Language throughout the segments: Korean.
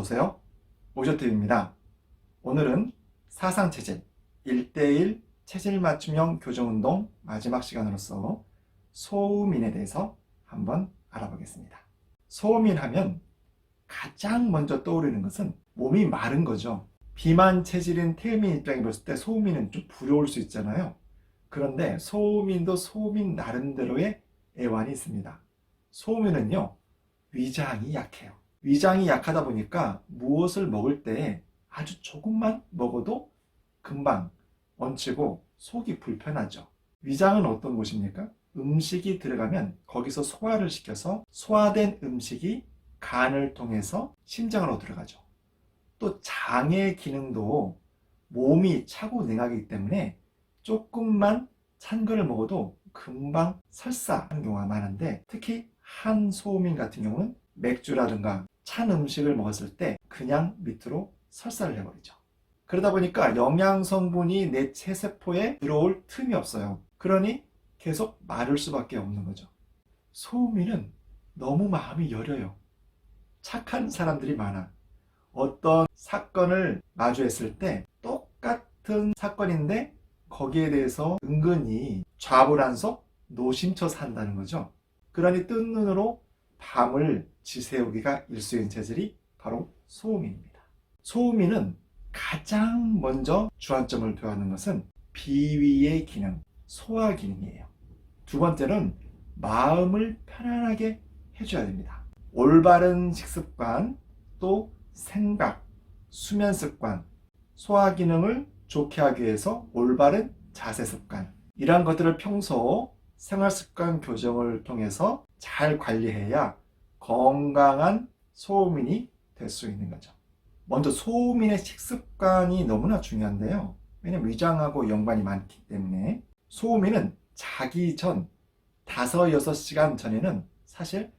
어서오세요. 오쇼TV입니다. 오늘은 사상체질 1:1 체질 맞춤형 교정운동 마지막 시간으로서 소음인에 대해서 한번 알아보겠습니다. 소음인 하면 가장 먼저 떠오르는 것은 몸이 마른 거죠. 비만 체질인 태음인 입장에 봤을 때 소음인은 좀 부러울 수 있잖아요. 그런데 소음인도 소음인 나름대로의 애환이 있습니다. 소음인은요, 위장이 약해요. 위장이 약하다 보니까 무엇을 먹을 때 아주 조금만 먹어도 금방 얹히고 속이 불편하죠. 위장은 어떤 곳입니까? 음식이 들어가면 거기서 소화를 시켜서 소화된 음식이 간을 통해서 심장으로 들어가죠. 또 장의 기능도 몸이 차고 냉하기 때문에 조금만 찬 거를 먹어도 금방 설사하는 경우가 많은데, 특히 한소음인 같은 경우는 맥주라든가 찬 음식을 먹었을 때 그냥 밑으로 설사를 해버리죠. 그러다 보니까 영양 성분이 내 체세포에 들어올 틈이 없어요. 그러니 계속 마를 수밖에 없는 거죠. 소음인은 너무 마음이 여려요. 착한 사람들이 많아. 어떤 사건을 마주했을 때 똑같은 사건인데 거기에 대해서 은근히 좌불안석, 노심쳐서 한다는 거죠. 그러니 뜬 눈으로 밤을 지새우기가 일수인 체질이 바로 소음인입니다. 소음인은 가장 먼저 주안점을 둬야 하는 것은 비위의 기능, 소화 기능이에요. 두 번째는 마음을 편안하게 해줘야 됩니다. 올바른 식습관, 또 생각, 수면 습관, 소화 기능을 좋게 하기 위해서 올바른 자세 습관, 이러한 것들을 평소 생활 습관 교정을 통해서 잘 관리해야 건강한 소음인이 될 수 있는 거죠. 먼저 소음인의 식습관이 너무나 중요한데요. 왜냐하면 위장하고 연관이 많기 때문에 소음인은 자기 전 5, 6시간 전에는 사실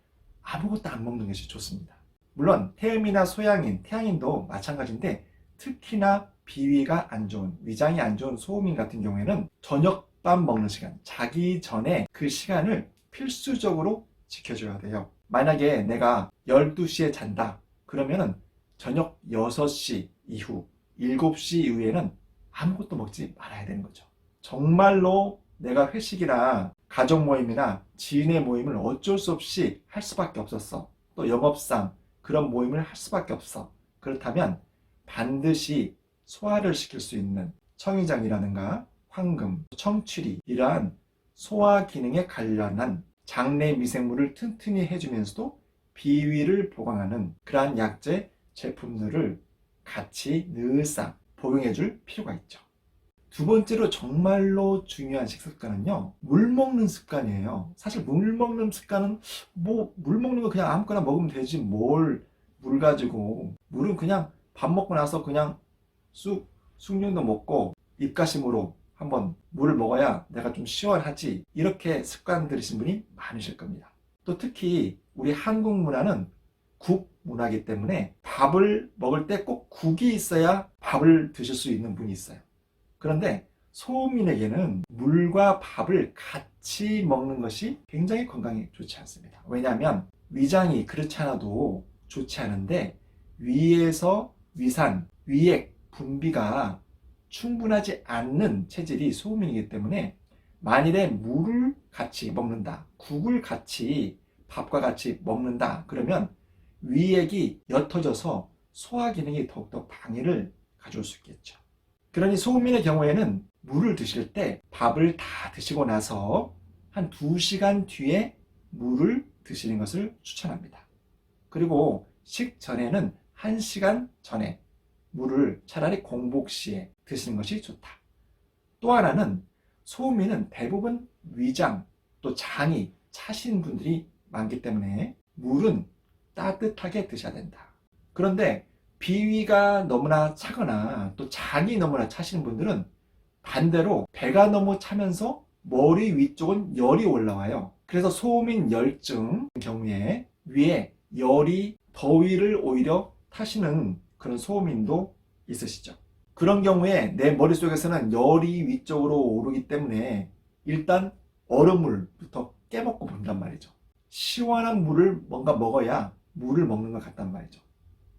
아무것도 안 먹는 것이 좋습니다. 물론 태음이나 소양인, 태양인도 마찬가지인데 특히나 비위가 안 좋은, 위장이 안 좋은 소음인 같은 경우에는 저녁밥 먹는 시간, 자기 전에 그 시간을 필수적으로 지켜줘야 돼요. 만약에 내가 12시에 잔다 그러면은 저녁 6시 이후, 7시 이후에는 아무것도 먹지 말아야 되는 거죠. 정말로 내가 회식이나 가족 모임이나 지인의 모임을 어쩔 수 없이 할 수밖에 없었어. 또 영업상 그런 모임을 할 수밖에 없어. 그렇다면 반드시 소화를 시킬 수 있는 청위장이라든가 황금, 청취리, 이러한 소화 기능에 관련한 장내 미생물을 튼튼히 해주면서도 비위를 보강하는 그러한 약재 제품들을 같이 늘상 복용해 줄 필요가 있죠. 두 번째로 정말로 중요한 식습관은요, 물 먹는 습관이에요. 사실 물 먹는 습관은 물 먹는 거 그냥 아무거나 먹으면 되지 뭘 물 가지고. 물은 그냥 밥 먹고 나서 그냥 쑥육도 먹고 입가심으로 한번 물을 먹어야 내가 좀 시원하지, 이렇게 습관 들이신 분이 많으실 겁니다. 또 특히 우리 한국 문화는 국 문화이기 때문에 밥을 먹을 때 꼭 국이 있어야 밥을 드실 수 있는 분이 있어요. 그런데 소음인에게는 물과 밥을 같이 먹는 것이 굉장히 건강에 좋지 않습니다. 왜냐하면 위장이 그렇지 않아도 좋지 않은데 위에서 위산, 위액 분비가 충분하지 않는 체질이 소음인이기 때문에 만일에 물을 같이 먹는다, 국을 같이 밥과 같이 먹는다 그러면 위액이 옅어져서 소화 기능이 더욱더 방해를 가져올 수 있겠죠. 그러니 소음인의 경우에는 물을 드실 때 밥을 다 드시고 나서 한 2시간 뒤에 물을 드시는 것을 추천합니다. 그리고 식전에는 1시간 전에 물을 차라리 공복 시에 드시는 것이 좋다. 또 하나는 소음인은 대부분 위장 또 장이 차신 분들이 많기 때문에 물은 따뜻하게 드셔야 된다. 그런데 비위가 너무나 차거나 또 장이 너무나 차시는 분들은 반대로 배가 너무 차면서 머리 위쪽은 열이 올라와요. 그래서 소음인 열증 경우에 위에 열이 더위를 오히려 타시는 그런 소음인도 있으시죠. 그런 경우에 내 머릿속에서는 열이 위쪽으로 오르기 때문에 일단 얼음물부터 깨먹고 본단 말이죠. 시원한 물을 뭔가 먹어야 물을 먹는 것 같단 말이죠.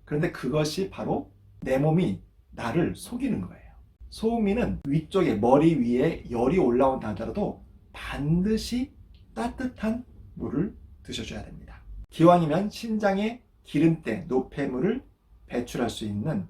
그런데 그것이 바로 내 몸이 나를 속이는 거예요. 소음이는 위쪽에 머리 위에 열이 올라온다 하더라도 반드시 따뜻한 물을 드셔줘야 됩니다. 기왕이면 신장에 기름때, 노폐물을 배출할 수 있는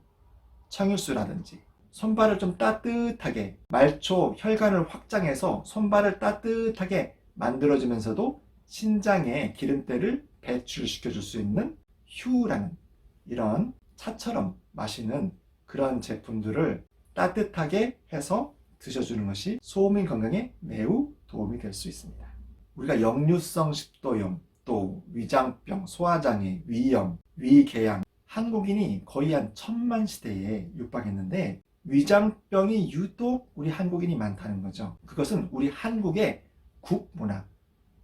청일수라든지 손발을 좀 따뜻하게 말초 혈관을 확장해서 손발을 따뜻하게 만들어주면서도 신장에 기름때를 배출시켜 줄 수 있는 휴라는 이런 차처럼 마시는 그런 제품들을 따뜻하게 해서 드셔주는 것이 소음인 건강에 매우 도움이 될 수 있습니다. 우리가 역류성 식도염, 또 위장병, 소화장애, 위염, 위궤양, 한국인이 거의 한 1000만 시대에 육박했는데 위장병이 유독 우리 한국인이 많다는 거죠. 그것은 우리 한국의 국문화,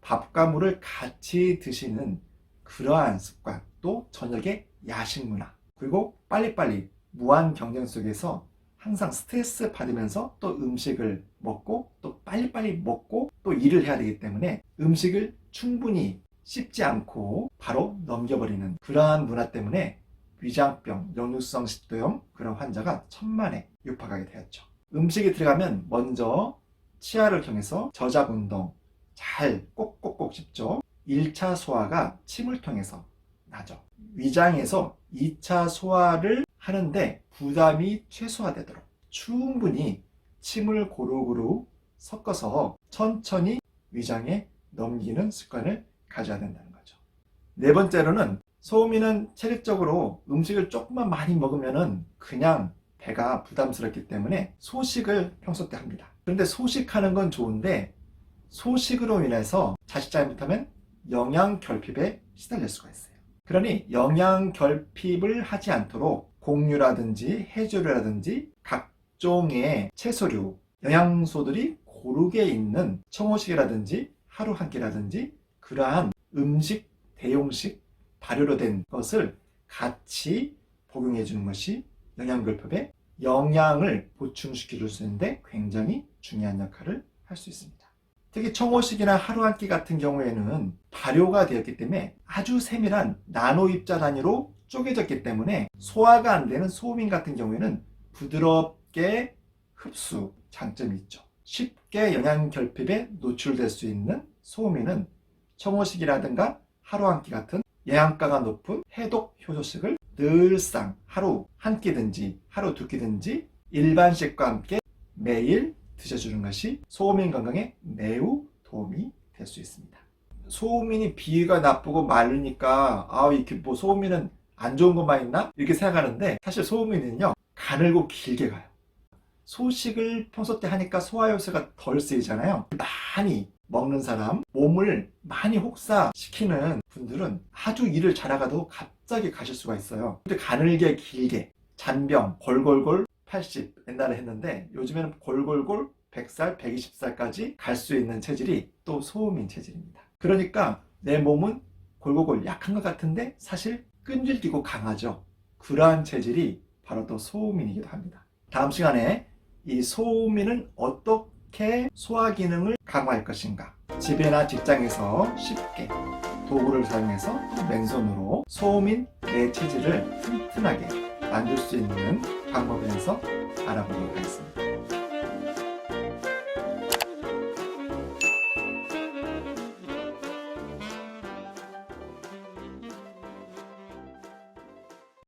밥과 물을 같이 드시는 그러한 습관, 또 저녁에 야식 문화, 그리고 빨리빨리 무한 경쟁 속에서 항상 스트레스 받으면서 또 음식을 먹고 또 빨리빨리 먹고 또 일을 해야 되기 때문에 음식을 충분히 씹지 않고 바로 넘겨버리는 그러한 문화 때문에 위장병, 역류성 식도염 그런 환자가 1000만에 육박하게 되었죠. 음식이 들어가면 먼저 치아를 통해서 저작 운동 잘 꼭꼭꼭 씹죠. 1차 소화가 침을 통해서 나죠. 위장에서 2차 소화를 하는데 부담이 최소화되도록 충분히 침을 고루고루 섞어서 천천히 위장에 넘기는 습관을 가져야 된다는 거죠. 네 번째로는 소음이는 체력적으로 음식을 조금만 많이 먹으면 그냥 배가 부담스럽기 때문에 소식을 평소 때 합니다. 그런데 소식하는 건 좋은데 소식으로 인해서 자칫 잘못하면 영양결핍에 시달릴 수가 있어요. 그러니 영양결핍을 하지 않도록 곡류라든지 해조류라든지 각종의 채소류, 영양소들이 고르게 있는 청호식이라든지 하루 한 끼라든지 그러한 음식, 대용식, 발효로 된 것을 같이 복용해 주는 것이 영양결핍에 영양을 보충시켜 줄 수 있는데 굉장히 중요한 역할을 할 수 있습니다. 특히 청호식이나 하루 한 끼 같은 경우에는 발효가 되었기 때문에 아주 세밀한 나노 입자 단위로 쪼개졌기 때문에 소화가 안 되는 소음인 같은 경우에는 부드럽게 흡수 장점이 있죠. 쉽게 영양결핍에 노출될 수 있는 소음인은 청호식이라든가 하루 한 끼 같은 영양가가 높은 해독 효소식을 늘상 하루 한 끼든지 하루 두 끼든지 일반식과 함께 매일 드셔주는 것이 소음인 건강에 매우 도움이 될 수 있습니다. 소음인이 비위가 나쁘고 마르니까 이렇게 뭐 소음인은 안 좋은 것만 있나? 이렇게 생각하는데 사실 소음인은요 가늘고 길게 가요. 소식을 평소 때 하니까 소화효소가 덜 쓰이잖아요. 많이 먹는 사람, 몸을 많이 혹사시키는 분들은 아주 일을 잘하가도 갑자기 가실 수가 있어요. 근데 가늘게 길게 잔병 골골골 80 옛날에 했는데 요즘에는 골골골 100살, 120살까지 갈 수 있는 체질이 또 소음인 체질입니다. 그러니까 내 몸은 골골골 약한 것 같은데 사실 끈질기고 강하죠. 그러한 체질이 바로 또 소음인이기도 합니다. 다음 시간에 이 소음인은 어떻게 소화 기능을 강화할 것인가, 집에나 직장에서 쉽게 도구를 사용해서 맨손으로 소음인 내 체질을 튼튼하게 만들 수 있는 방법에 대해서 알아보도록 하겠습니다.